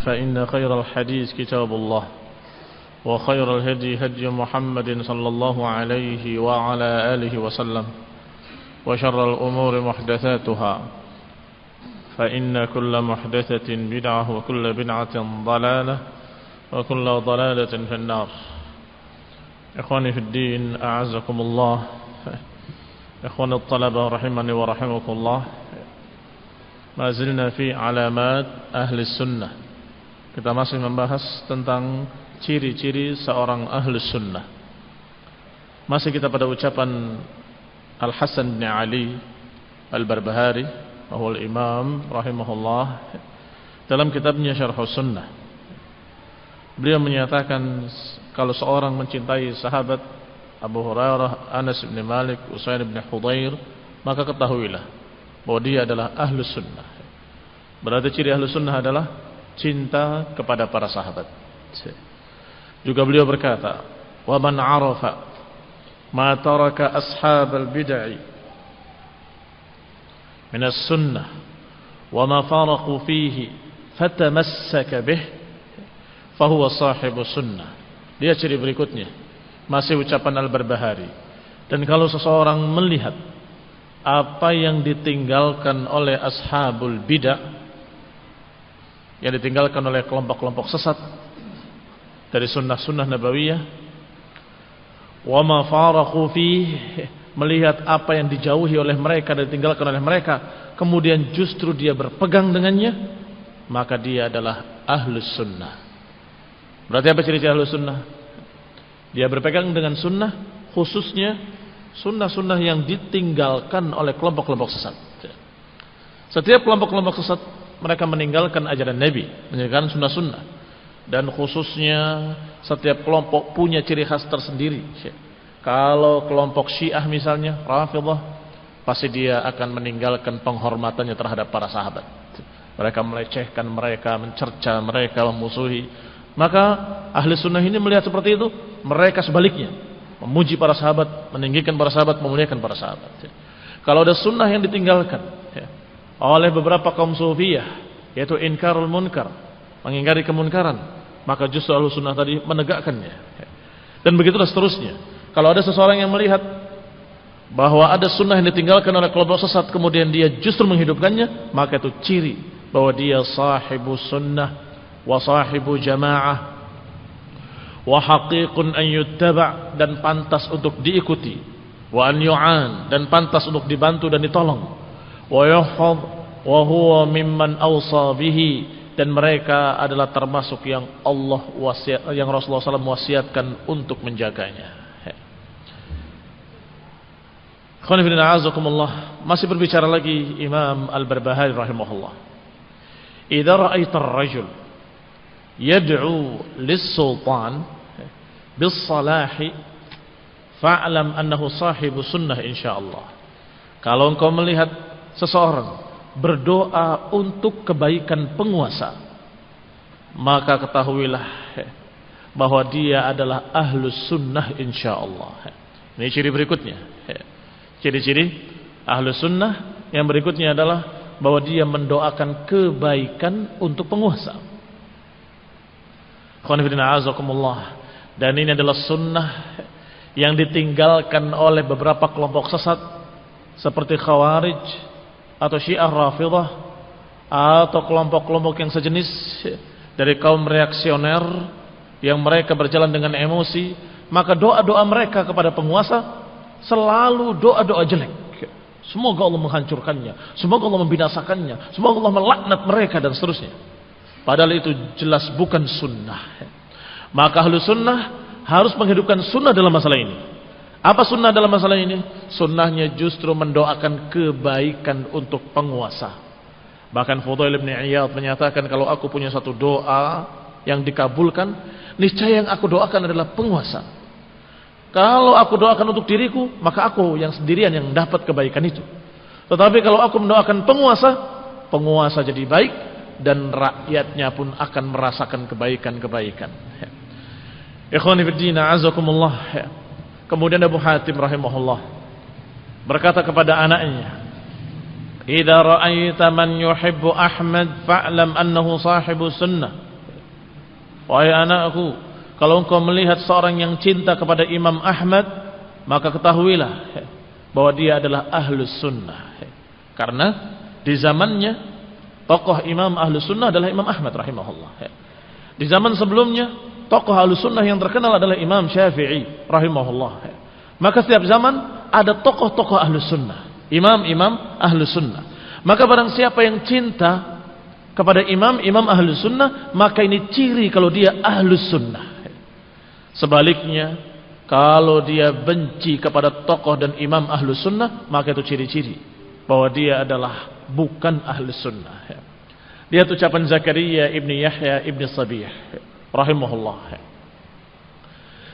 فإن خير الحديث كتاب الله وخير الهدي هدي محمد صلى الله عليه وعلى آله وسلم وشر الأمور محدثاتها فإن كل محدثة بدعة وكل بدعة ضلالة وكل ضلالة في النار. إخواني في الدين أعزكم الله، إخواني الطلبة رحمني ورحمكم الله. ما زلنا في علامات أهل السنة. Kita masih membahas tentang ciri-ciri seorang ahli sunnah. Masih kita pada ucapan Al-Hasan bin Ali Al-Barbahari, bahwa Imam rahimahullah, dalam kitabnya Syarh Sunnah, beliau menyatakan kalau seorang mencintai sahabat Abu Hurairah, Anas bin Malik, Usaid bin Hudayr, maka ketahuilah bahwa dia adalah ahli sunnah. Berarti ciri ahli sunnah adalah cinta kepada para sahabat. Juga beliau berkata, wa man arafa ma taraka ashabal bid'ah min as-sunnah wa ma faraqu fihi fatamassaka bih fahuwa sahibus sunnah. Dia ciri berikutnya, masih ucapan Al-Barbahari. Dan kalau seseorang melihat apa yang ditinggalkan oleh ashabul bid'ah, yang ditinggalkan oleh kelompok-kelompok sesat dari sunnah-sunnah nabawiyah, wa ma faraqu fihi, melihat apa yang dijauhi oleh mereka dan ditinggalkan oleh mereka, kemudian justru dia berpegang dengannya, maka dia adalah ahlus sunnah. Berarti apa ciri-ciri ahlus sunnah? Dia berpegang dengan sunnah, khususnya sunnah-sunnah yang ditinggalkan oleh kelompok-kelompok sesat. Setiap kelompok-kelompok sesat, mereka meninggalkan ajaran Nabi, meninggalkan sunnah-sunnah. Dan khususnya setiap kelompok punya ciri khas tersendiri. Kalau kelompok Syiah misalnya, Rafidhah, pasti dia akan meninggalkan penghormatannya terhadap para sahabat. Mereka melecehkan mereka, mencerca mereka, memusuhi. Maka ahli sunnah ini melihat seperti itu, mereka sebaliknya memuji para sahabat, meninggikan para sahabat, memuliakan para sahabat. Kalau ada sunnah yang ditinggalkan oleh beberapa kaum sufiyah, yaitu inkarul munkar, mengingkari kemunkaran, maka justru ahlu sunnah tadi menegakkannya. Dan begitulah seterusnya. Kalau ada seseorang yang melihat bahwa ada sunnah yang ditinggalkan oleh kelompok sesat, kemudian dia justru menghidupkannya, maka itu ciri bahwa dia sahibu sunnah wa sahibu jamaah wa haqiqun an yuttaba', dan pantas untuk diikuti, wa an yu'an, dan pantas untuk dibantu dan ditolong, wa yuhfaz wa huwa mimman awsa bihi, dan mereka adalah termasuk yang Allah wasiat, yang Rasulullah SAW wasiatkan untuk menjaganya. Masih berbicara lagi Imam Al-Barbahari rahimahullah. Idza ra'aita ar-rajul yad'u lis-sultan bis-salahi fa'lam annahu sahibu sunnah insyaallah. Kalau engkau melihat seseorang berdoa untuk kebaikan penguasa, maka ketahuilah bahwa dia adalah ahlus sunnah insyaallah. Ini ciri berikutnya. Ciri-ciri ahlus sunnah yang berikutnya adalah bahwa dia mendoakan kebaikan untuk penguasa. Dan ini adalah sunnah yang ditinggalkan oleh beberapa kelompok sesat seperti Khawarij atau Syiah Rafidhah atau kelompok-kelompok yang sejenis dari kaum reaksioner yang mereka berjalan dengan emosi. Maka doa-doa mereka kepada penguasa selalu doa-doa jelek. Semoga Allah menghancurkannya, semoga Allah membinasakannya, semoga Allah melaknat mereka, dan seterusnya. Padahal itu jelas bukan sunnah. Maka ahlu sunnah harus menghidupkan sunnah dalam masalah ini. Apa sunnah dalam masalah ini? Sunnahnya justru mendoakan kebaikan untuk penguasa. Bahkan Fudail bin Iyad menyatakan, kalau aku punya satu doa yang dikabulkan, niscaya yang aku doakan adalah penguasa. Kalau aku doakan untuk diriku, maka aku yang sendirian yang dapat kebaikan itu. Tetapi kalau aku mendoakan penguasa, penguasa jadi baik, dan rakyatnya pun akan merasakan kebaikan-kebaikan. Ikhwani fiddin, a'azakumullah. Kemudian Abu Hatim rahimahullah berkata kepada anaknya, "Idza ra'aita man yuhibbu Ahmad fa'lam annahu sahibu sunnah." wahai anakku, kalau engkau melihat seorang yang cinta kepada Imam Ahmad, maka ketahuilah bahwa dia adalah ahlus sunnah. Karena di zamannya tokoh Imam ahlus sunnah adalah Imam Ahmad rahimahullah. Di zaman sebelumnya tokoh ahlus sunnah yang terkenal adalah Imam Syafi'i rahimahullah. Maka setiap zaman ada tokoh-tokoh ahlus sunnah, imam-imam ahlus sunnah. Maka barang siapa yang cinta kepada imam-imam ahlus sunnah, maka ini ciri kalau dia ahlus sunnah. Sebaliknya, kalau dia benci kepada tokoh dan imam ahlus sunnah, maka itu ciri-ciri bahwa dia adalah bukan ahlus sunnah. Lihat ucapan Zakaria ibni Yahya ibni Sabih rahimahullah.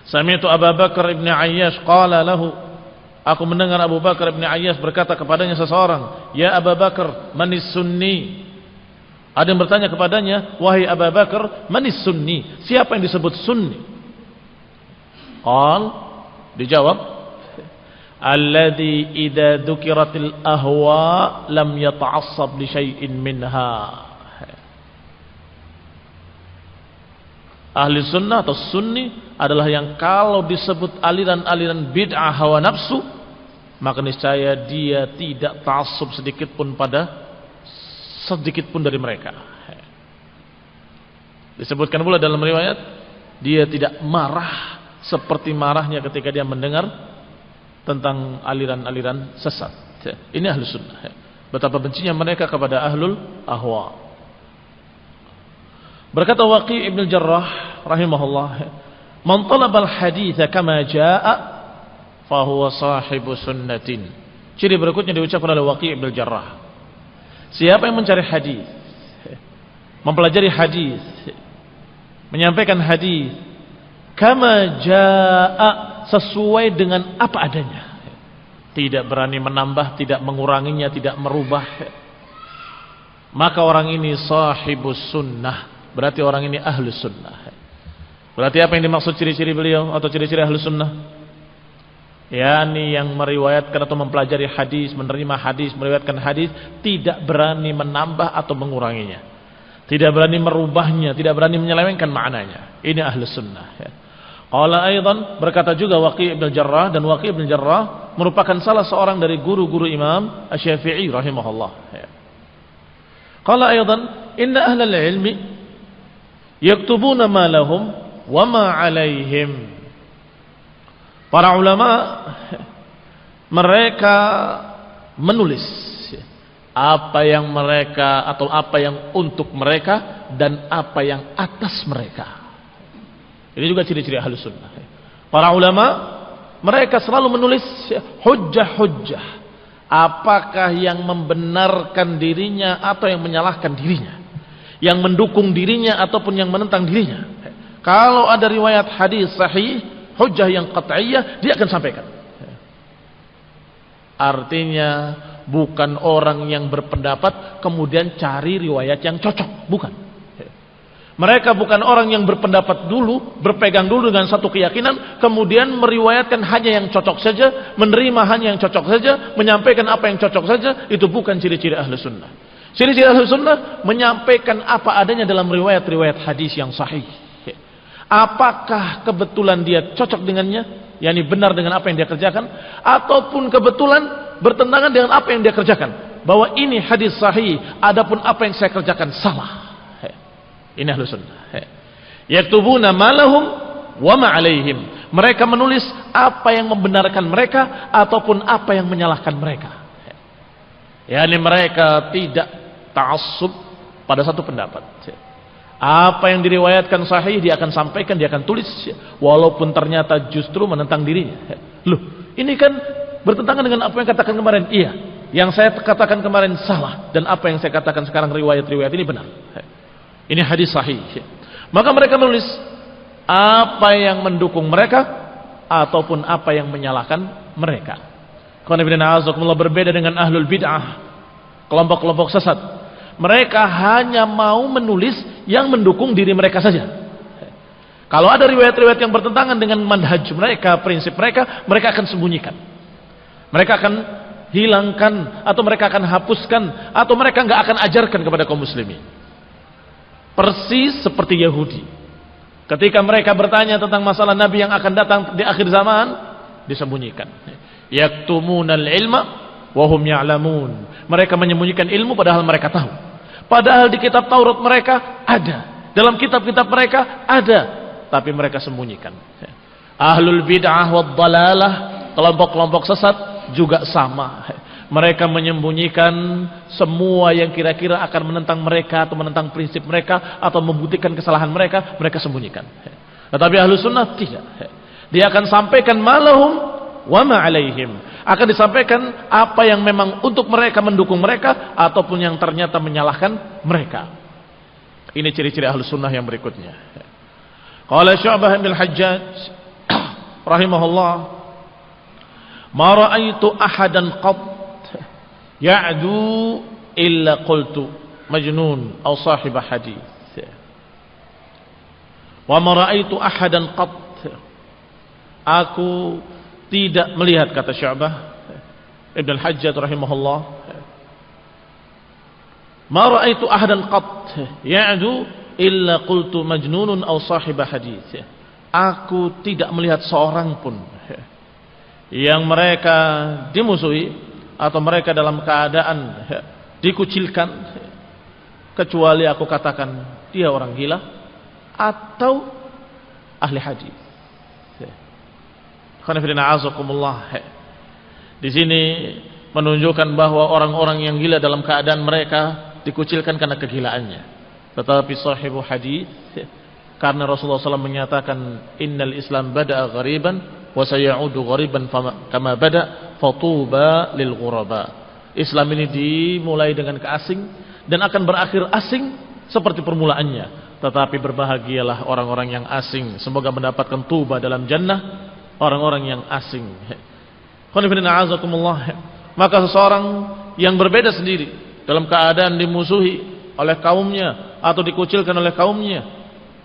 Sami'tu Abu Bakar ibni Ayyash qala lahu, aku mendengar Abu Bakar ibni Ayyash berkata kepadanya seseorang, ya Abu Bakar, manis sunni? Ada yang bertanya kepadanya, wahai Abu Bakar, manis sunni? Siapa yang disebut sunni? Qal, dijawab, alladhi idza dzukiratil ahwa lam yata'assab li syai'in minha. Ahli sunnah atau sunni adalah yang kalau disebut aliran-aliran bid'ah hawa nafsu, maka niscaya dia tidak ta'assub sedikit pun dari mereka. Disebutkan pula dalam riwayat, dia tidak marah seperti marahnya ketika dia mendengar tentang aliran-aliran sesat. Ini ahli sunnah. Betapa bencinya mereka kepada ahlul ahwa. Berkata Waqi' ibn al-Jarrah rahimahullah, man talabal haditha kama jaa'a fahuwa sahibu sunnatin. Ciri berikutnya diucapkan oleh Waqi' ibn al-Jarrah, siapa yang mencari hadis, mempelajari hadis, menyampaikan hadis kama jaa'a, sesuai dengan apa adanya, tidak berani menambah, tidak menguranginya, tidak merubah, maka orang ini sahibus sunnah. Berarti orang ini ahlus sunnah. Berarti apa yang dimaksud ciri-ciri beliau atau ciri-ciri ahlus sunnah? yakni yang meriwayatkan atau mempelajari hadis, menerima hadis, meriwayatkan hadis, tidak berani menambah atau menguranginya, tidak berani merubahnya, tidak berani menyelewengkan maknanya. Ini ahlus sunnah ya. Qala aidan, berkata juga Waqi' ibn Jarrah, dan Waqi' ibn Jarrah merupakan salah seorang dari guru-guru Imam Asy-Syafi'i rahimahullah ya. Qala aidan, inna ahlal ilmi yaktubuna ma lahum wa ma 'alaihim. Para ulama mereka menulis apa yang mereka atau apa yang untuk mereka dan apa yang atas mereka. Ini juga ciri-ciri ahlus sunnah. Para ulama mereka selalu menulis hujjah-hujjah, apakah yang membenarkan dirinya atau yang menyalahkan dirinya, yang mendukung dirinya ataupun yang menentang dirinya. Kalau ada riwayat hadis sahih, hujjah yang qat'iyah, dia akan sampaikan. Artinya bukan orang yang berpendapat kemudian cari riwayat yang cocok, bukan. Mereka bukan orang yang berpendapat dulu, berpegang dulu dengan satu keyakinan, kemudian meriwayatkan hanya yang cocok saja, menerima hanya yang cocok saja, menyampaikan apa yang cocok saja. Itu bukan ciri-ciri ahlus sunnah. Ciri-ciri ahlus sunnah menyampaikan apa adanya dalam riwayat-riwayat hadis yang sahih. Apakah kebetulan dia cocok dengannya, yakni benar dengan apa yang dia kerjakan, ataupun kebetulan bertentangan dengan apa yang dia kerjakan, bahwa ini hadis sahih, adapun apa yang saya kerjakan salah. Ini ahlus sunnah. Yaktubuna ma lahum wa ma 'alaihim. Mereka menulis apa yang membenarkan mereka ataupun apa yang menyalahkan mereka. yakni mereka tidak ta'assub pada satu pendapat. Apa yang diriwayatkan sahih dia akan sampaikan, dia akan tulis, walaupun ternyata justru menentang dirinya. Loh, ini kan bertentangan dengan apa yang katakan kemarin. Iya, yang saya katakan kemarin salah, dan apa yang saya katakan sekarang riwayat-riwayat ini benar. Ini hadis sahih. Maka mereka menulis apa yang mendukung mereka ataupun apa yang menyalahkan mereka. Qanibina berbeda dengan ahlul bid'ah, kelompok-kelompok sesat. Mereka hanya mau menulis yang mendukung diri mereka saja. Kalau ada riwayat-riwayat yang bertentangan dengan manhaj mereka, prinsip mereka, mereka akan sembunyikan. Mereka akan hilangkan, atau mereka akan hapuskan, atau mereka nggak akan ajarkan kepada kaum muslimin. Persis seperti Yahudi. Ketika mereka bertanya tentang masalah Nabi yang akan datang di akhir zaman, disembunyikan. Yaktumunal ilma wa hum ya'lamun. Mereka menyembunyikan ilmu padahal mereka tahu. Padahal di kitab Taurat mereka ada, dalam kitab-kitab mereka ada, tapi mereka sembunyikan. Ahlul bid'ah wad dalalah, kelompok-kelompok sesat juga sama. Mereka menyembunyikan semua yang kira-kira akan menentang mereka atau menentang prinsip mereka atau membuktikan kesalahan mereka, mereka sembunyikan. Tetapi Ahlus Sunnah tidak. Dia akan sampaikan malahum wa ma alaihim. Akan disampaikan apa yang memang untuk mereka, mendukung mereka, ataupun yang ternyata menyalahkan mereka. Ini ciri-ciri Ahlus Sunnah yang berikutnya. Qala Syu'bah bin Hajjaj rahimahullah, ma ra'aitu ahadan qat ya'du illa qultu majnun aw sahib hadits. Wa ma ra'aitu ahadan qat, aku tidak melihat, kata Syu'bah Ibn al-Hajjaj rahimahullah, ma ra'aitu ahadan qat ya'du illa qultu majnunun aw sahib hadits. Aku tidak melihat seorang pun yang mereka dimusuhi atau mereka dalam keadaan dikucilkan kecuali aku katakan dia orang gila atau ahli hadis. Di sini menunjukkan bahwa orang-orang yang gila dalam keadaan mereka dikucilkan karena kegilaannya. Tetapi sahibu hadis, karena Rasulullah SAW menyatakan innal Islam bada'a ghariban wa sayaudu ghariban kama bada fatuba lil ghuraba. Islam ini dimulai dengan keasing dan akan berakhir asing seperti permulaannya. Tetapi berbahagialah orang-orang yang asing, semoga mendapatkan tuba dalam jannah. Orang-orang yang asing. Maka seseorang yang berbeda sendiri dalam keadaan dimusuhi oleh kaumnya atau dikucilkan oleh kaumnya,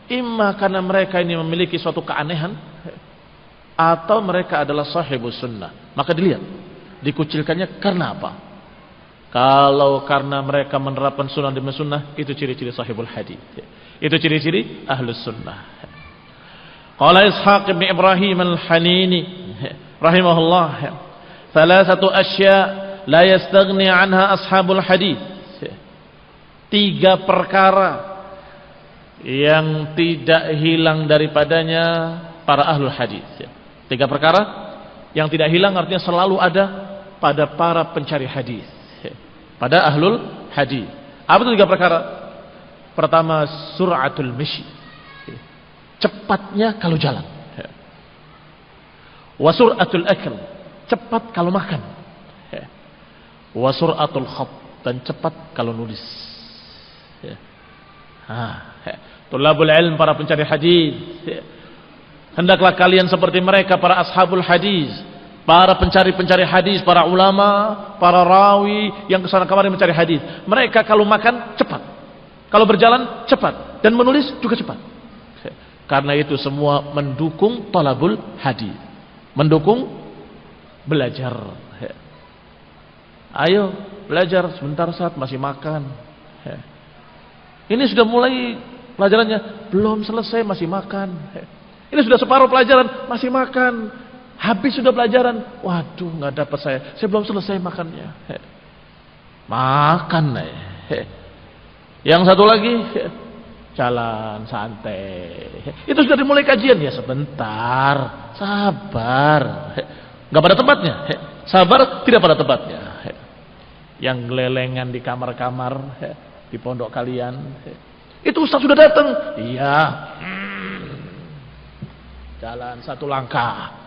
imma karena mereka ini memiliki suatu keanehan atau mereka adalah sahibus sunnah, maka dilihat dikucilkannya karena apa. Kalau karena mereka menerapkan sunnah demi sunnah, itu ciri-ciri sahibul hadis, itu ciri-ciri ahlus sunnah. Qala Ishaq bin Ibrahim al-Hanini rahimahullah, thalathatu asya la yastaghni anha ashabul hadis. 3 perkara yang tidak hilang daripadanya para ahlul hadis. 3 perkara yang tidak hilang, artinya selalu ada pada para pencari hadis, pada ahlul hadis. Apa itu 3 perkara? Pertama, sur'atul mashi, cepatnya kalau jalan. Wa sur'atul akl, cepat kalau makan. Wa sur'atul khat, dan cepat kalau nulis. Tulabul ilm, para pencari hadis, hendaklah kalian seperti mereka, para ashabul hadis, para pencari-pencari hadis, para ulama, para rawi yang kesana kemari mencari hadis. Mereka kalau makan cepat, kalau berjalan cepat, dan menulis juga cepat. Karena itu semua mendukung talabul hadis, mendukung belajar. Ayo belajar sebentar, saat masih makan. Ini sudah mulai pelajarannya, belum selesai masih makan. Ini sudah separuh pelajaran, masih makan. Habis sudah pelajaran, waduh nggak dapat saya belum selesai makannya. Makan. Yang satu lagi jalan santai. Itu sudah dimulai kajian, ya sebentar, sabar. Nggak pada tempatnya, sabar tidak pada tempatnya. Yang gelelengan di kamar-kamar di pondok kalian, itu ustaz sudah datang. Iya. Jalan satu langkah.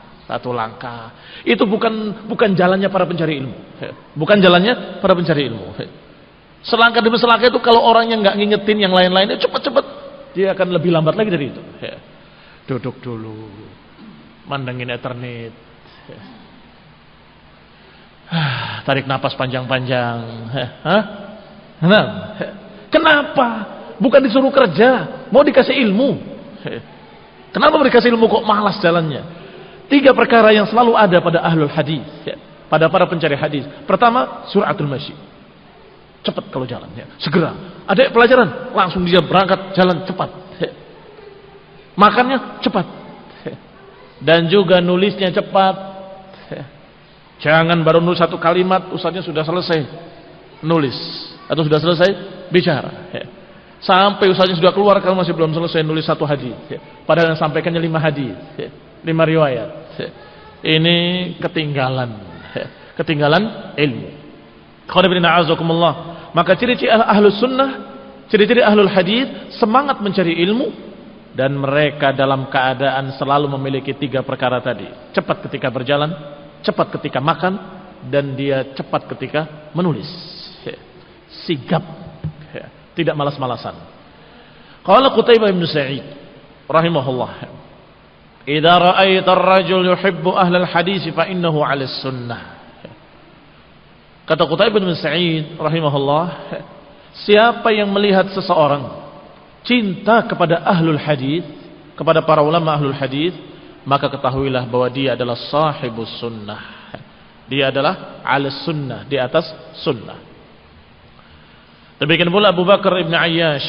Itu bukan jalannya para pencari ilmu. Bukan jalannya para pencari ilmu. Selangkah demi selangkah itu kalau orangnya nggak ngingetin yang lain-lainnya, cepat-cepat dia akan lebih lambat lagi dari itu. Duduk dulu, mandangin internet, tarik napas panjang-panjang. Kenapa? Bukan disuruh kerja, mau dikasih ilmu. Kenapa dikasih ilmu kok malas jalannya? 3 perkara yang selalu ada pada ahlul hadis, pada para pencari hadis. Pertama, sur'atul masyi, cepat kalau jalan, segera. Ada pelajaran, langsung dia berangkat jalan cepat. Makannya cepat. Dan juga nulisnya cepat. Jangan baru nulis satu kalimat, ustaznya sudah selesai nulis atau sudah selesai bicara. Sampai ustaznya sudah keluar, kamu masih belum selesai nulis satu hadis. Padahal yang sampaikannya 5 hadis, 5 riwayat. Ini ketinggalan, ketinggalan ilmu. Maka ciri-ciri ahlus sunnah, ciri-ciri ahlul hadis, semangat mencari ilmu, dan mereka dalam keadaan selalu memiliki 3 perkara tadi: cepat ketika berjalan, cepat ketika makan, dan dia cepat ketika menulis. Sigap, tidak malas-malasan. Qala Qutaibah bin Sa'id rahimahullah, "Idza ra'aita ar-rajul yuhibbu ahlal hadis fa innahu 'ala sunnah." Kata Qutaibah bin Sa'id rahimahullah, siapa yang melihat seseorang cinta kepada ahlul hadis, kepada para ulama ahlul hadis, maka ketahuilah bahwa dia adalah sahibus sunnah. Dia adalah 'ala sunnah, di atas sunnah. Demikian pula Abu Bakar Ibn Ayyash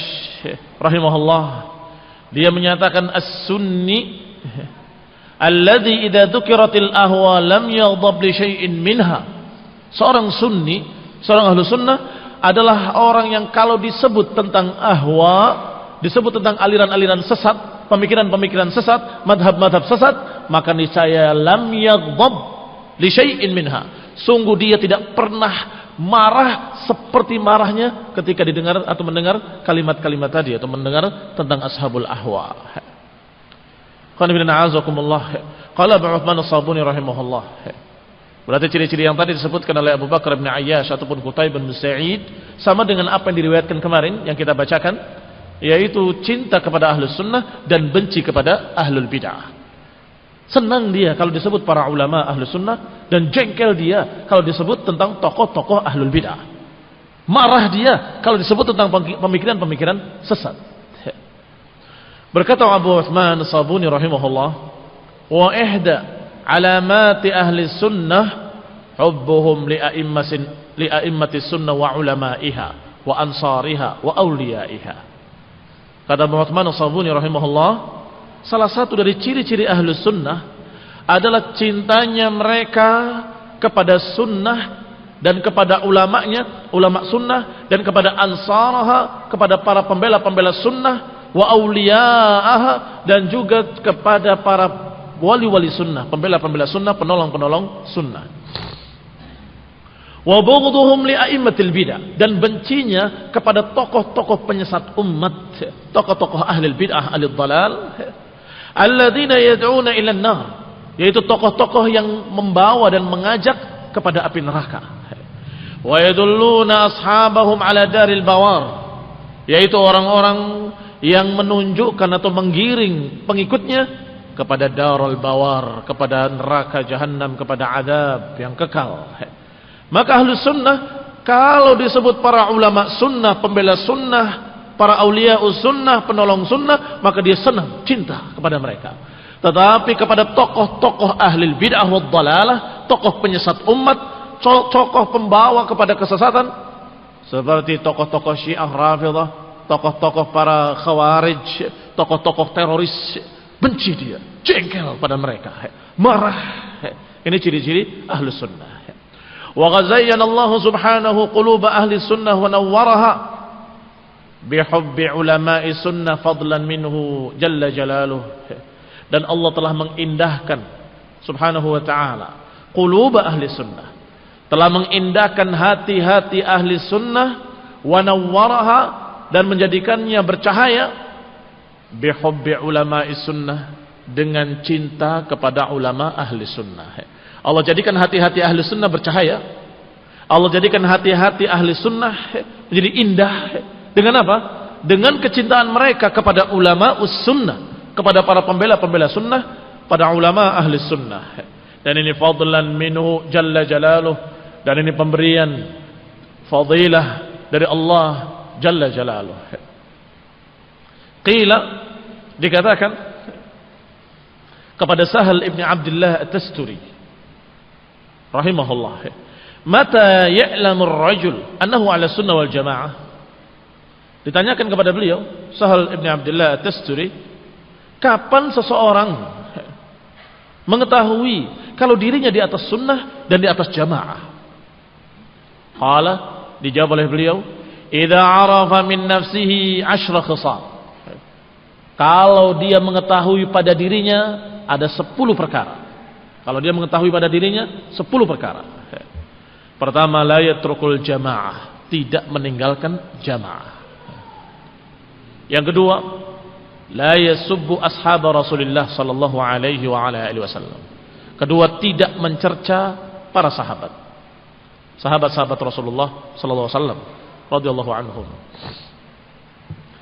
rahimahullah, dia menyatakan as-sunni alladhi idza dzukiratil ahwa lam yaghdab li syai'in minha. Seorang sunni, seorang ahlu sunnah adalah orang yang kalau disebut tentang ahwa, disebut tentang aliran-aliran sesat, pemikiran-pemikiran sesat, madhab-madhab sesat, maka niscaya lam yaghdab li syai'in minha. Sungguh dia tidak pernah marah seperti marahnya ketika didengar atau mendengar kalimat-kalimat tadi, atau mendengar tentang ashabul ahwa. Qala Abu Uthman as-Sabuni rahimahullah. Berarti ciri-ciri yang tadi disebutkan oleh Abu Bakar bin Ayyash ataupun Qutaibah bin Sa'id sama dengan apa yang diriwayatkan kemarin yang kita bacakan, yaitu cinta kepada ahlus sunnah dan benci kepada ahlul bid'ah. Senang dia kalau disebut para ulama ahlus sunnah, dan jengkel dia kalau disebut tentang tokoh-tokoh ahlul bid'ah. Marah dia kalau disebut tentang pemikiran-pemikiran sesat. Berkata Abu Uthman as-Sabuni rahimahullah, wa ihda alamati ahli sunnah hubbuhum li a'immati sunnah wa ulama'iha wa ansariha wa awliyaiha. Kata Abu Uthman as-Sabuni rahimahullah, salah satu dari ciri-ciri ahlus sunnah adalah cintanya mereka kepada sunnah dan kepada ulamanya, ulama sunnah, dan kepada ansaraha, kepada para pembela-pembela sunnah, wa awliya'aha, dan juga kepada para wali-wali sunnah, pembela-pembela sunnah, penolong-penolong sunnah. Wa bughdhuhum li a'immatil bid'ah, dan bencinya kepada tokoh-tokoh penyesat umat, tokoh-tokoh ahli bid'ah, ahli dhalal, alladzina yad'una ila an-nar, yaitu tokoh-tokoh yang membawa dan mengajak kepada api neraka. Wa yadulluna ashabahum ala daril bawar, yaitu orang-orang yang menunjukkan atau menggiring pengikutnya kepada darul bawar, kepada neraka jahanam, kepada adab yang kekal. Maka ahlu sunnah kalau disebut para ulama sunnah, pembela sunnah, para awliya'us sunnah, penolong sunnah, maka dia senang, cinta kepada mereka. Tetapi kepada tokoh-tokoh ahli bid'ah wad dhalalah, tokoh penyesat umat, tokoh pembawa kepada kesesatan, seperti tokoh-tokoh Syiah Rafidhah, tokoh-tokoh para Khawarij, tokoh-tokoh teroris, benci dia, jengkel pada mereka, marah. Ini ciri-ciri ahli sunnah. Wa ghazayyana Allah subhanahu quluba ahli sunnah wa nawwaraha bihubbi ulama'i sunnah fadlan minhu jalla jalaluh. Dan Allah telah mengindahkan subhanahu wa ta'ala quluba ahli sunnah, telah mengindahkan hati-hati ahli sunnah, wa nawwaraha, dan menjadikannya bercahaya, bihubbi ulama'i sunnah, dengan cinta kepada ulama ahli sunnah. Allah jadikan hati-hati ahli sunnah bercahaya. Allah jadikan hati-hati ahli sunnah menjadi indah. Dengan apa? Dengan kecintaan mereka kepada ulama sunnah, kepada para pembela-pembela sunnah, pada ulama ahli sunnah. Dan ini fadlan minhu jalla jalaluh, dan ini pemberian fadilah dari Allah jalla jalaluh. Qila, dikatakan kepada Sahal ibn Abdullah at-Tasturi rahimahullah, mata ya'lamu ar-rajul annahu ala sunnah wal jamaah. Ditanyakan kepada beliau, Sahal ibn Abdullah at-Tasturi, Kapan seseorang mengetahui kalau dirinya di atas sunnah dan di atas jamaah? Qala, dijawab oleh beliau, idza arafa min nafsihi 10 khisal. Kalau dia mengetahui pada dirinya ada 10 perkara. Kalau dia mengetahui pada dirinya 10 perkara. Pertama, la yatrukul jamaah, tidak meninggalkan jamaah. Yang kedua, la yasubbu ashab Rasulullah sallallahu alaihi wa ala alihi wasallam. Kedua, tidak mencerca para sahabat. Sahabat-sahabat Rasulullah sallallahu alaihi wasallam radhiyallahu anhum.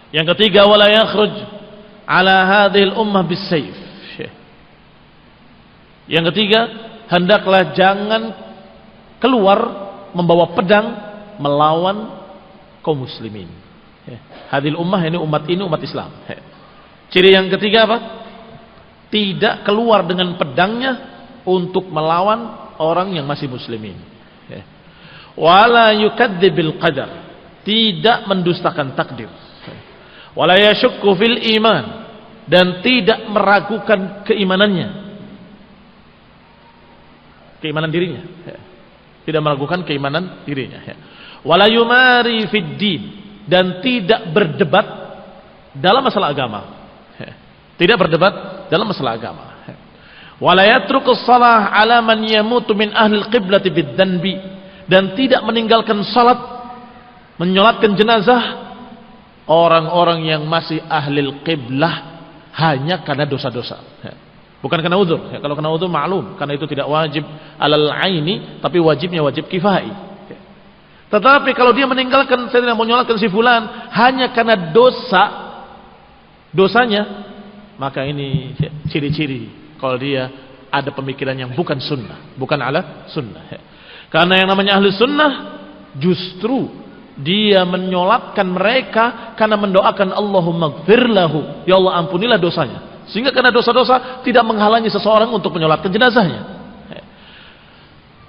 Yang ketiga, wala yakhruj ala hadhil ummah bis-sayf. Yang ketiga, hendaklah jangan keluar membawa pedang melawan kaum muslimin. Hadhil ummah, ini umat Islam. Ciri yang ketiga apa? Tidak keluar dengan pedangnya untuk melawan orang yang masih muslimin. Wala yukadzibil qadar, tidak mendustakan takdir. Wala yashukku fil iman, dan tidak meragukan keimanannya. Keimanan dirinya. Tidak meragukan keimanan dirinya. Wala yumari fid din, dan tidak berdebat dalam masalah agama. Tidak berdebat dalam masalah agama. Wala yatrukus salah ala man yamutu min ahli al-qiblati bid-danbi, dan tidak meninggalkan salat, menyolatkan jenazah orang-orang yang masih ahli al-qiblah hanya karena dosa-dosa. Bukan karena uzur. Kalau karena uzur maklum, karena itu tidak wajib alal aini, tapi wajibnya wajib kifai. Tetapi kalau dia meninggalkan, saya tidak mau menyolatkan si fulan hanya karena dosanya, maka ini ciri-ciri kalau dia ada pemikiran yang bukan sunnah, bukan ala sunnah. Karena yang namanya ahli sunnah justru dia menyolatkan mereka karena mendoakan Allahumma gfir lahu, ya Allah ampunilah dosanya, sehingga karena dosa-dosa tidak menghalangi seseorang untuk menyolatkan jenazahnya.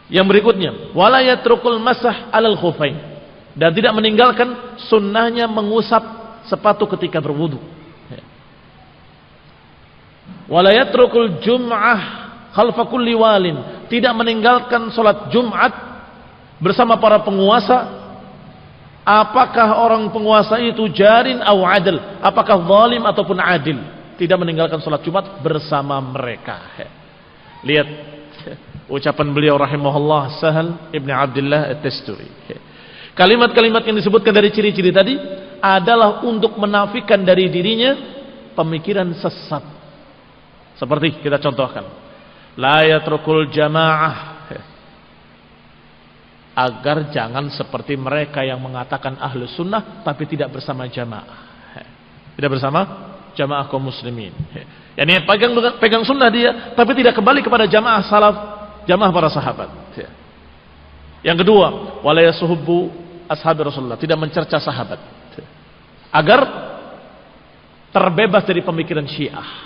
Yang berikutnya, wala yatrukul masah alal khufain, dan tidak meninggalkan sunnahnya mengusap sepatu ketika berwudu. Wala yatrukul jum'ah khalfa kulli walin, tidak meninggalkan salat Jumat bersama para penguasa. Apakah orang penguasa itu jarin atau adil, apakah zalim ataupun adil, tidak meninggalkan salat Jumat bersama mereka. Lihat ucapan beliau rahimahullah, Sahal ibn Abdullah at-Tasturi. Kalimat-kalimat yang disebutkan dari ciri-ciri tadi adalah untuk menafikan dari dirinya pemikiran sesat. Seperti kita contohkan, la yatrukul jamaah, agar jangan seperti mereka yang mengatakan ahlu sunnah tapi tidak bersama jamaah, tidak bersama jamaah kaum muslimin. Yani pegang sunnah dia tapi tidak kembali kepada jamaah salaf, jamaah para sahabat. Yang kedua, wala yasuhubbu ashabi Rasulullah, tidak mencerca sahabat, agar terbebas dari pemikiran Syiah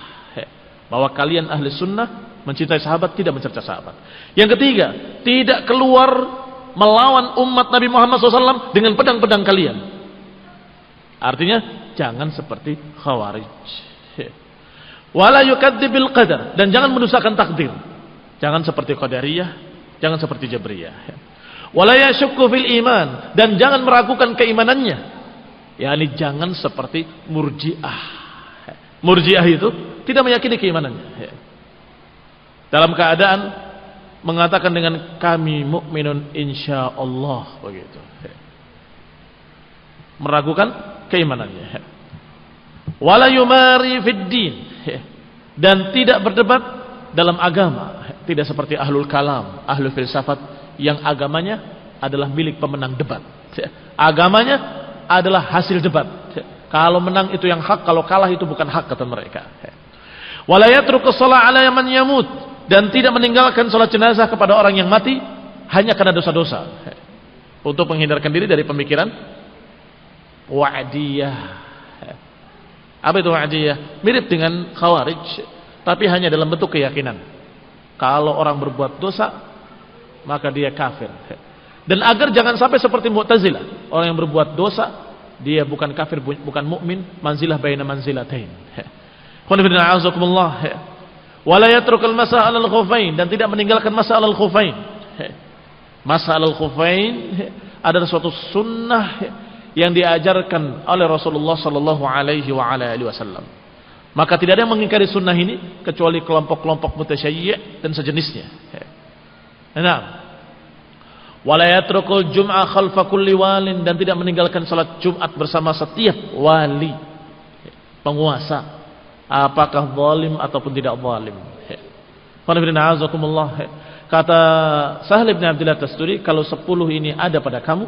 bahwa kalian ahli sunnah mencintai sahabat, tidak mencerca sahabat. Yang ketiga, tidak keluar melawan umat Nabi Muhammad SAW dengan pedang-pedang kalian. Artinya jangan seperti Khawarij. Wala yukadzibil qadar, dan jangan mendustakan takdir. Jangan seperti Qadariyah, jangan seperti Jabriyah. Wala yashukku fil iman, dan jangan meragukan keimanannya. Yani jangan seperti Murji'ah. Murji'ah itu tidak meyakini keimanannya. Dalam keadaan mengatakan dengan kami mukminun insyaallah, begitu. Meragukan keimanannya. Wala yumari fid din, dan tidak berdebat dalam agama. Tidak seperti ahlul kalam, ahlul filsafat yang agamanya adalah milik pemenang debat. Agamanya adalah hasil debat. Kalau menang itu yang hak, kalau kalah itu bukan hak, kata mereka. Wala yatrukus shalah ala man yamut, dan tidak meninggalkan salat jenazah kepada orang yang mati hanya karena dosa-dosa, untuk menghindarkan diri dari pemikiran wa'diyah. Apa itu wa'diyah? Mirip dengan Khawarij, tapi hanya dalam bentuk keyakinan. Kalau orang berbuat dosa maka dia kafir. Dan agar jangan sampai seperti Mu'tazilah, orang yang berbuat dosa dia bukan kafir, bukan mukmin, manzilah baina manzilatain. Wala yatrukul masa 'alal khuffain, dan tidak meninggalkan masa 'alal khuffain. Masa 'alal khuffain adalah suatu sunnah yang diajarkan oleh Rasulullah sallallahu alaihi wasallam. Maka tidak ada yang mengingkari sunnah ini kecuali kelompok-kelompok mutasyayyi' dan sejenisnya. Nah, wala yatrukul jum'ah khalfa kulli walin, dan tidak meninggalkan salat Jumat bersama setiap wali, penguasa, apakah zalim ataupun tidak zalim. Kata Sahal bin Abdullah Tasturi, kalau 10 ini ada pada kamu,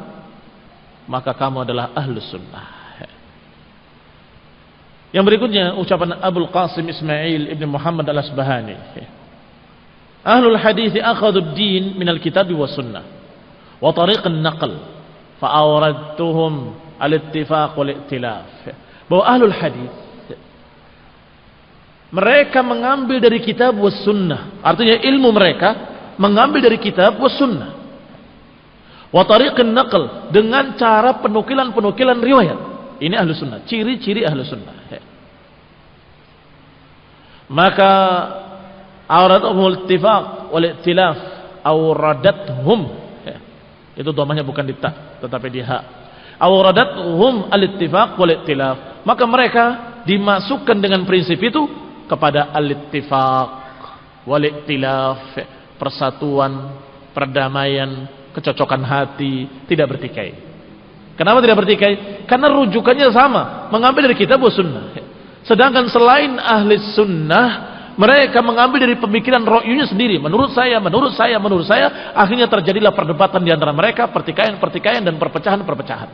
maka kamu adalah ahlus sunnah. Yang berikutnya ucapan Abul Qasim Ismail ibn Muhammad al-Asbahani, ahlul hadith akhadhu ad-din min al-kitab wa sunnah wa tariq an-naql fa awradtuhum al-ittifaq wal i'tilaf. Bahwa ahlul hadith mereka mengambil dari kitab was sunnah, artinya ilmu mereka mengambil dari kitab was sunnah, wa tariqin naql, dengan cara penukilan-penukilan riwayat. Ini ahlu sunnah, ciri-ciri ahlu sunnah. Maka awradathum al-ittifaq wal i'tilaf, awradathum, itu domanya bukan di ta tetapi di ha, awradathum al-ittifaq wal i'tilaf, maka mereka dimasukkan dengan prinsip itu kepada al-ittifaq wal i'tilaf, persatuan, perdamaian, kecocokan hati, tidak bertikai. Kenapa tidak bertikai? Karena rujukannya sama, mengambil dari kitab wa sunnah. Sedangkan selain ahli sunnah, mereka mengambil dari pemikiran ro'yunya sendiri. Menurut saya, akhirnya terjadilah perdebatan di antara mereka, pertikaian dan perpecahan.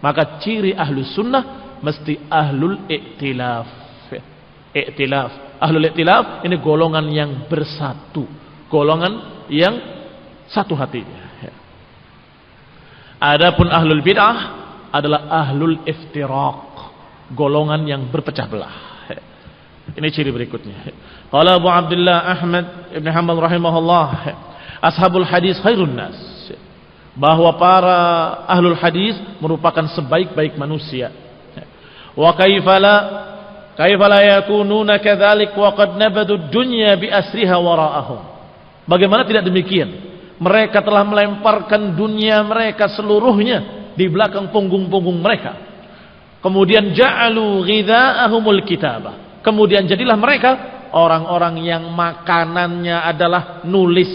Maka ciri ahli sunnah mesti ahlul i'tilaf. I'tilaf, ahlul i'tilaf ini golongan yang bersatu, golongan yang satu hatinya. Adapun ahlul bid'ah adalah ahlul iftiraq, golongan yang berpecah belah. Ini ciri berikutnya. Qala Abu Abdullah Ahmad ibn Hanbal rahimahullah, ashabul hadis khairun nas, bahwa para ahlul hadis merupakan sebaik-baik manusia. Wa kaifala yakununa kadzalik wa qad nabadu dunya bi asriha wara'ahum. Bagaimana tidak demikian? Mereka telah melemparkan dunia mereka seluruhnya di belakang punggung-punggung mereka. Kemudian ja'alu ghidha'ahumul kitabah. Kemudian jadilah mereka orang-orang yang makanannya adalah nulis,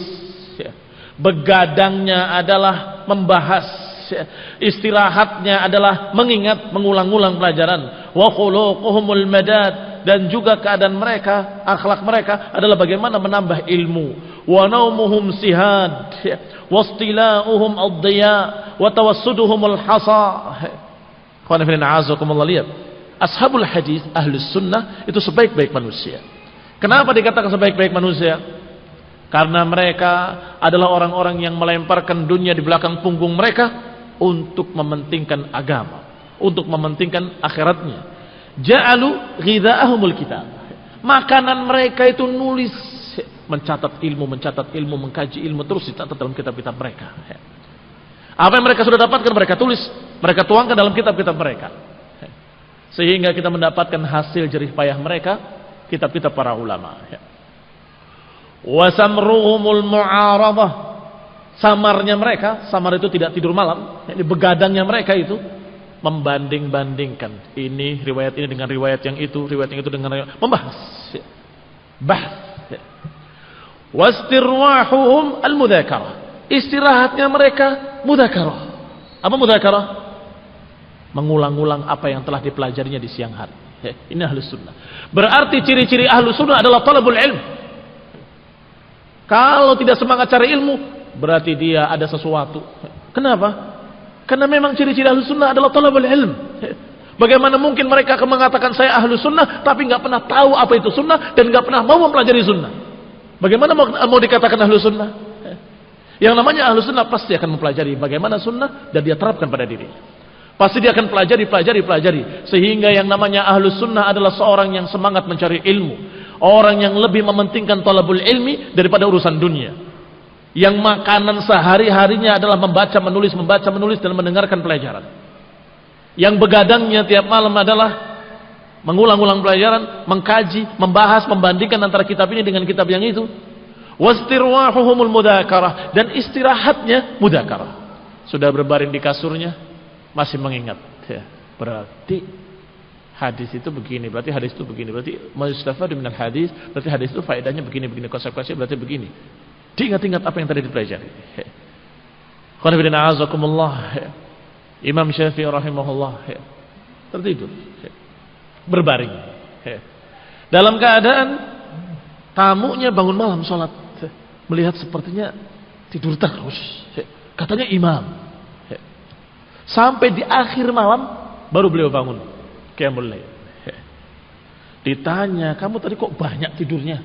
begadangnya adalah membahas, istirahatnya adalah mengingat, mengulang-ulang pelajaran. Wa khuluquhumul madad, dan juga keadaan mereka, akhlak mereka adalah bagaimana menambah ilmu. Wa naumuhum sihad, wa istila'uhum ad-diya, wa tawassuduhumul hasa. Lihat, ashabul hadis, ahlus sunnah itu sebaik-baik manusia. Kenapa dikatakan sebaik-baik manusia? Karena mereka adalah orang-orang yang melemparkan dunia di belakang punggung mereka untuk mementingkan agama, untuk mementingkan akhiratnya. Ja'alu ghidha'ahumul kitab. Makanan mereka itu nulis, mencatat ilmu, mengkaji ilmu, terus dicatat dalam kitab-kitab mereka. Apa yang mereka sudah dapatkan mereka tulis, mereka tuangkan dalam kitab-kitab mereka. Sehingga kita mendapatkan hasil jerih payah mereka, kitab-kitab para ulama. Wa samruhumul mu'aradah, samarnya mereka, samar itu tidak tidur malam, ini begadangnya mereka itu membanding-bandingkan ini riwayat ini dengan riwayat yang itu dengan riwayat, membahas, bahas. Wastirwahuhum al-mudzakarah, istirahatnya mereka mudzakarah. Apa mudzakarah? Mengulang-ulang apa yang telah dipelajarinya di siang hari. Ini ahlus sunnah. Berarti ciri-ciri ahlus sunnah adalah talabul ilm. Kalau tidak semangat cari ilmu, berarti dia ada sesuatu. Kenapa? Karena memang ciri-ciri ahlus sunnah adalah talabul ilm. Bagaimana mungkin mereka akan mengatakan saya ahlus sunnah tapi nggak pernah tahu apa itu sunnah dan nggak pernah mau mempelajari sunnah? Bagaimana mau dikatakan ahlus sunnah? Yang namanya ahlus sunnah pasti akan mempelajari bagaimana sunnah dan dia terapkan pada diri. Pasti dia akan pelajari. Sehingga yang namanya ahlus sunnah adalah seorang yang semangat mencari ilmu, orang yang lebih mementingkan talabul ilmi daripada urusan dunia, yang makanan sehari-harinya adalah membaca menulis dan mendengarkan pelajaran, yang begadangnya tiap malam adalah mengulang-ulang pelajaran, mengkaji, membahas, membandingkan antara kitab ini dengan kitab yang itu. Wastirwahuhumul mudzakarah, dan istirahatnya mudzakarah. Sudah berbaring di kasurnya masih mengingat, ya. Berarti hadis itu begini, berarti hadis itu begini, berarti mustafad minal hadis, berarti hadis itu faedahnya begini, konsekuensinya berarti begini. Diingat-ingat apa yang tadi dipelajari. Qul inna a'azakumullah. Imam Syafi'i rahimahullah tertidur, berbaring, dalam keadaan tamunya bangun malam sholat, melihat sepertinya tidur terus, katanya imam, sampai di akhir malam baru beliau bangun qiyamul lail. Ditanya, kamu tadi kok banyak tidurnya?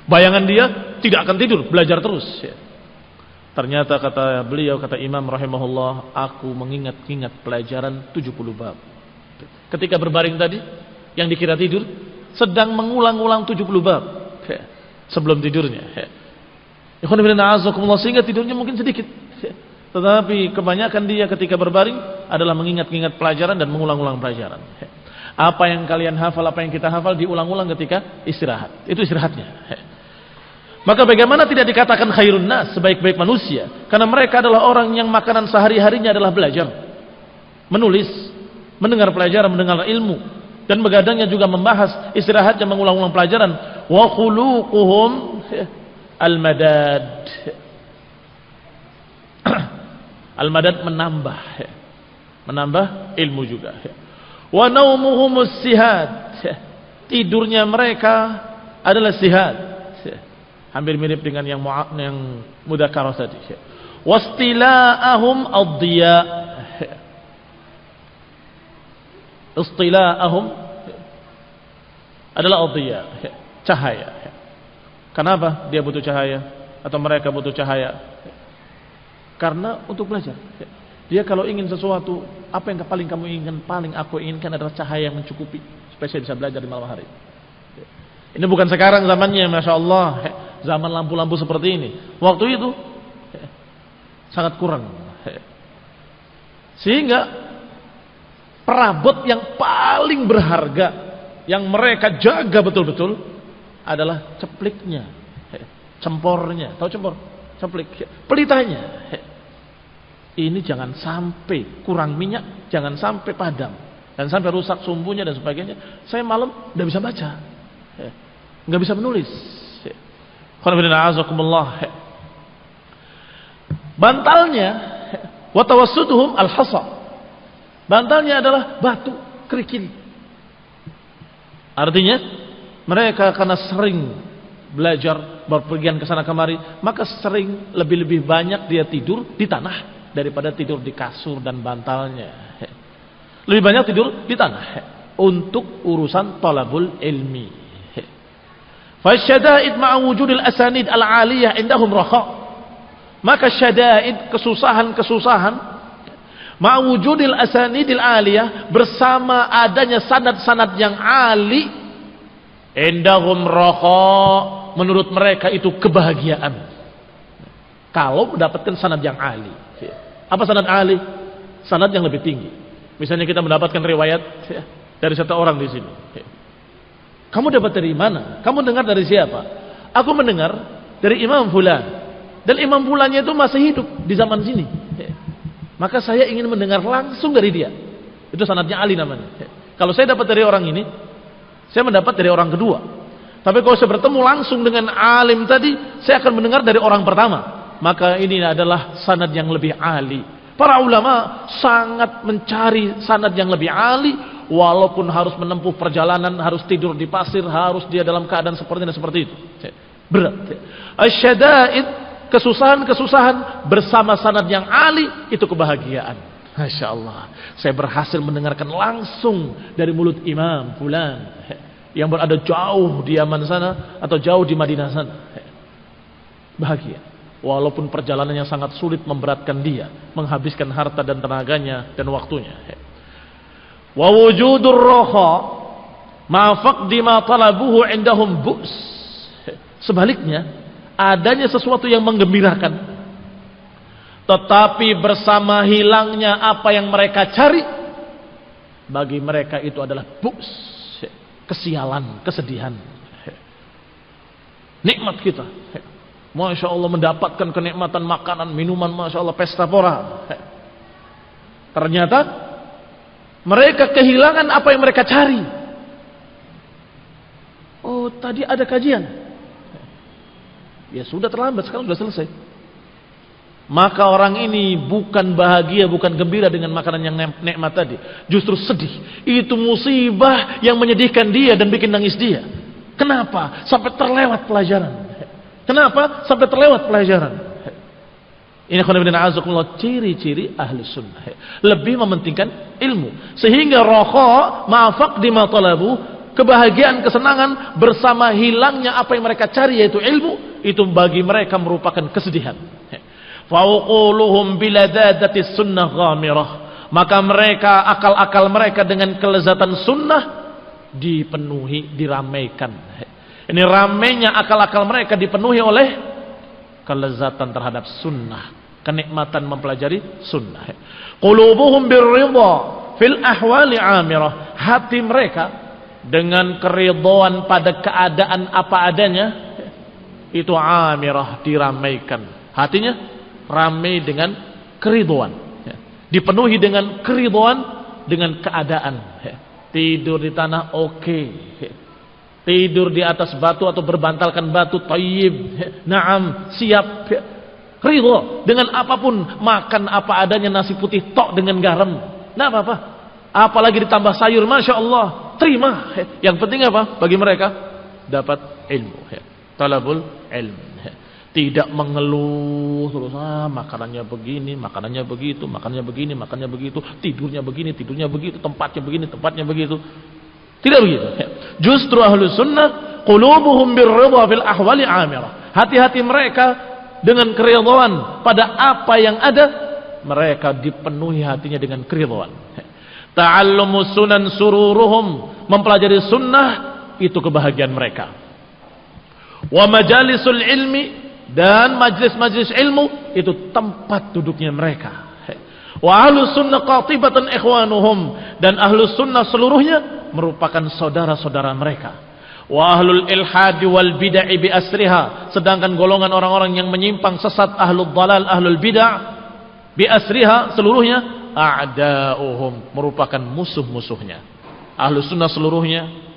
Bayangan dia tidak akan tidur, belajar terus. Ternyata kata beliau, kata Imam rahimahullah, aku mengingat-ingat pelajaran 70 bab. Ketika berbaring tadi, yang dikira tidur, sedang mengulang-ulang 70 bab sebelum tidurnya. Sehingga tidurnya mungkin sedikit, tetapi kebanyakan dia ketika berbaring adalah mengingat-ingat pelajaran dan mengulang-ulang pelajaran. Apa yang kalian hafal, apa yang kita hafal diulang-ulang ketika istirahat. Itu istirahatnya. Maka bagaimana tidak dikatakan khairun nas, sebaik-baik manusia? Karena mereka adalah orang yang makanan sehari-harinya adalah belajar, menulis, mendengar pelajaran, mendengar ilmu, dan begadangnya juga membahas, istirahatnya mengulang-ulang pelajaran. Wa khuluquhum al-madad. Al-madad menambah ilmu juga. Wa naumuhumus sihad. Tidurnya mereka adalah sihad. Hampir mirip dengan yang mudzakarah tadi. Wastila'ahum ad-diya. Istila'ahum adalah ad-diya, cahaya. Kenapa dia butuh cahaya atau mereka butuh cahaya? Karena untuk belajar. Dia kalau ingin sesuatu, apa yang paling kamu inginkan, paling aku inginkan adalah cahaya yang mencukupi supaya saya bisa belajar di malam hari. Ini bukan sekarang zamannya, Masya Allah, zaman lampu-lampu seperti ini. Waktu itu sangat kurang. Sehingga perabot yang paling berharga yang mereka jaga betul-betul adalah cepliknya, cempornya. Tahu cempor? Ceplik, pelitanya. Ini jangan sampai kurang minyak, jangan sampai padam, dan sampai rusak sumbunya dan sebagainya. Saya malam tidak bisa baca, nggak bisa menulis. Bantalnya, watawassuduhum al-hasa. Bantalnya adalah batu, kerikil. Artinya mereka karena sering belajar, berpergian ke sana kemari, maka sering lebih banyak dia tidur di tanah daripada tidur di kasur dan bantalnya. Lebih banyak tidur di tanah untuk urusan talabul ilmi. Fasyada'id ma'a wujudil asanid al-aliyah indahum rakha. Maka syada'id, kesusahan-kesusahan, ma'a wujudil asanidil aliyah, bersama adanya sanad-sanad yang ali, indahum rakha, menurut mereka itu kebahagiaan. Kalau mendapatkan sanad yang ali. Apa sanad ali? Sanad yang lebih tinggi. Misalnya kita mendapatkan riwayat dari satu orang di sini. Kamu dapat dari mana? Kamu dengar dari siapa? Aku mendengar dari Imam Fulan. Dan Imam Fulannya itu masih hidup di zaman sini. Maka saya ingin mendengar langsung dari dia. Itu sanadnya ali namanya. Kalau saya dapat dari orang ini, saya mendapat dari orang kedua. Tapi kalau saya bertemu langsung dengan alim tadi, saya akan mendengar dari orang pertama. Maka ini adalah sanad yang lebih ali. Para ulama sangat mencari sanad yang lebih ali, walaupun harus menempuh perjalanan, harus tidur di pasir, harus dia dalam keadaan seperti ini dan seperti itu. Berat. Asyada'id, kesusahan-kesusahan bersama sanad yang ali, itu kebahagiaan. Masya Allah, saya berhasil mendengarkan langsung dari mulut Imam Fulan yang berada jauh di Yaman sana atau jauh di Madinah sana. Bahagia. Walaupun perjalanannya sangat sulit, memberatkan dia, menghabiskan harta dan tenaganya dan waktunya. Wa wujudur raha ma faqdi ma talabuhu indahum bu's. Sebaliknya, adanya sesuatu yang menggembirakan, tetapi bersama hilangnya apa yang mereka cari, bagi mereka itu adalah bu's. kesialan, kesedihan. Nikmat kita, Masya Allah, mendapatkan kenikmatan makanan, minuman, Masya Allah, pesta pora. Ternyata mereka kehilangan apa yang mereka cari. Oh, tadi ada kajian. Ya sudah, terlambat, sekarang sudah selesai. Maka orang ini bukan bahagia, bukan gembira dengan makanan yang nikmat tadi, justru sedih. Itu musibah yang menyedihkan dia dan bikin nangis dia. Kenapa? Sampai terlewat pelajaran. Kenapa? Sampai terlewat pelajaran. Ini ciri-ciri ahli sunnah. Lebih mementingkan ilmu. Sehingga rokho ma'afaq di matalabu, kebahagiaan, kesenangan bersama hilangnya apa yang mereka cari, yaitu ilmu, itu bagi mereka merupakan kesedihan. Fauquluhum biladadatis sunnah ghamirah. Maka mereka, akal-akal mereka dengan kelezatan sunnah dipenuhi, diramaikan. Ini ramainya akal-akal mereka dipenuhi oleh kelezatan terhadap sunnah, kenikmatan mempelajari sunnah. Qulubuhum birridha fil ahwali amirah. Hati mereka dengan keridhaan pada keadaan apa adanya, itu amirah, diramaikan. Hatinya ramai dengan keridhaan, dipenuhi dengan keridhaan dengan keadaan. Tidur di tanah oke, tidur di atas batu atau berbantalkan batu, tayyib, naam, siap, ridho dengan apapun, makan apa adanya, nasi putih tok dengan garam, nah apa-apa, apalagi ditambah sayur, Masya Allah, terima. Yang penting apa? Bagi mereka dapat ilmu, talabul ilm. Tidak mengeluh terus, makanannya begini, makanannya begitu, makanannya begini, makanannya begitu, tidurnya begini, tidurnya begitu, tempatnya begini, tempatnya begitu. Tidak begitu. Justru ahlus sunnah qulubuhum birridha fil ahwali amirah. Hati-hati mereka dengan keridhaan pada apa yang ada, mereka dipenuhi hatinya dengan keridhaan. Ta'allumus sunan sururuhum, mempelajari sunnah itu kebahagiaan mereka. Wa majalisul ilmi, dan majlis-majlis ilmu itu tempat duduknya mereka. Wa ahlus sunnah qatibatan ikhwanuhum, dan ahlus sunnah seluruhnya merupakan saudara-saudara mereka. Wa ahlul ilhadi wal bid'ah bi asriha, sedangkan golongan orang-orang yang menyimpang sesat, ahlul dalal, ahlul bid'ah bi asriha, seluruhnya a'da'uhum, merupakan musuh-musuhnya. Ahlus sunnah seluruhnya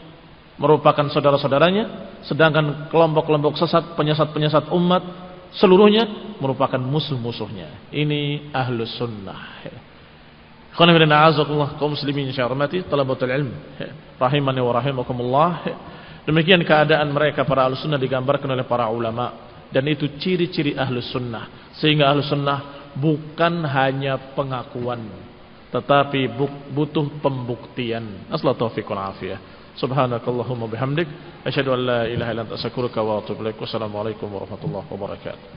merupakan saudara-saudaranya, sedangkan kelompok-kelompok sesat, penyesat-penyesat umat seluruhnya merupakan musuh-musuhnya. Ini ahlus sunnah. Kaum muslimin yang saya hormati, talabatul ilm, rahimani wa rahimakumullah. Demikian keadaan mereka para ahlus sunnah digambarkan oleh para ulama, dan itu ciri-ciri ahlus sunnah. Sehingga ahlus sunnah bukan hanya pengakuan, tetapi butuh pembuktian. Nasallahu taufiq wal afiyah. Subhanakallahumma bihamdik, asyhadu an la ilaha illa anta astaghfiruka wa atubu ilaik. Wassalamualaikum warahmatullahi wabarakatuh.